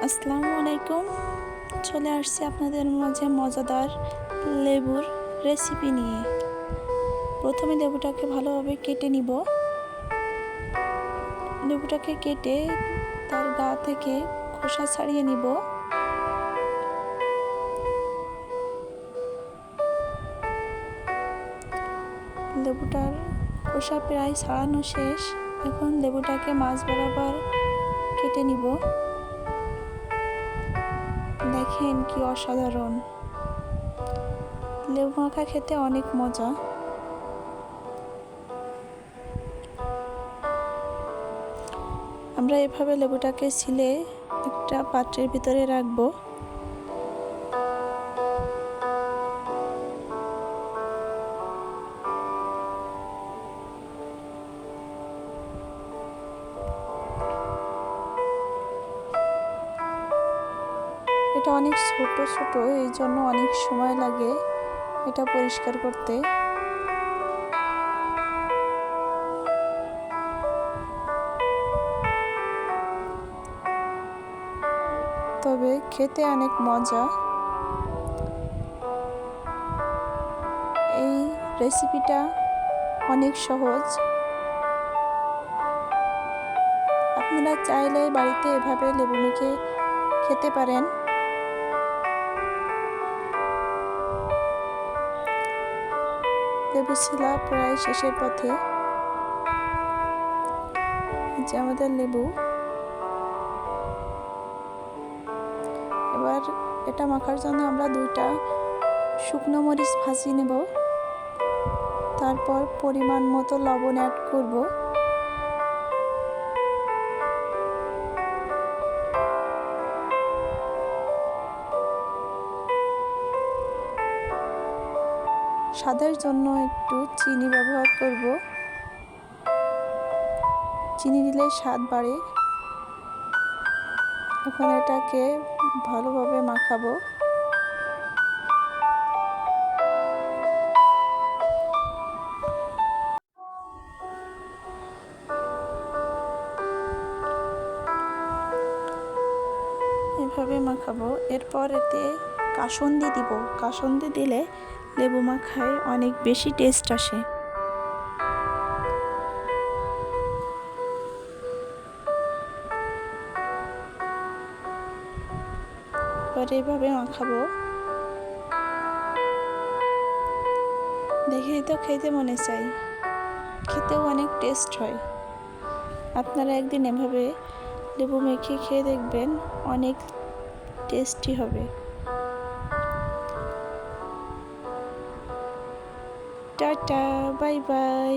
আসসালামু আলাইকুম। চলে আসছি আপনাদের মাঝে মজাদার লেবুর রেসিপি নিয়ে। প্রথমে লেবুটাকে ভালোভাবে কেটে নিব। লেবুটাকে কেটে তার গা থেকে খোসা ছাড়িয়ে নিব। লেবুটার খোসা প্রায় ছাড়ানো শেষ। এখন লেবুটাকে মাছ বরাবর কেটে নিব। দেখেন কি অসাধারণ! লেবু মাখা খেতে অনেক মজা। আমরা এভাবে লেবুটাকে ছিলে একটা পাত্রের ভিতরে রাখবো। এটা অনেক ছোট ছোট, এই জন্য অনেক সময় লাগে এটা পরিষ্কার করতে। তবে খেতে অনেক মজা। এই রেসিপিটা অনেক সহজ। আপনারা চাইলে বাড়িতে এভাবে লেবু মেখে খেতে পারেন। লেবু ছিলা প্রায় শেষের পথে। যে আমাদের লেবু। এবার এটা মাখার জন্য আমরা 2টা শুকনো মরিচ ভাজি নেব। তারপর পরিমাণ মতো লবণ অ্যাড করব। স্বাদের জন্য একটু চিনি ব্যবহার করব। চিনি দিলে স্বাদ বাড়ে। এখন এটাকে ভালোভাবে মাখাবো। এভাবে মাখাবো। এরপর এতে কাসুন্দি দিব। কাসুন্দি দিলে লেবু মাখায় অনেক বেশি টেস্ট আসে। এবার এভাবে মাখাবো। দেখেই তো খেতে মনে চাই। খেতেও অনেক টেস্ট হয়। আপনারা একদিন এভাবে লেবু মেখে খেয়ে দেখবেন, অনেক টেস্টি হবে। Tata, bye bye.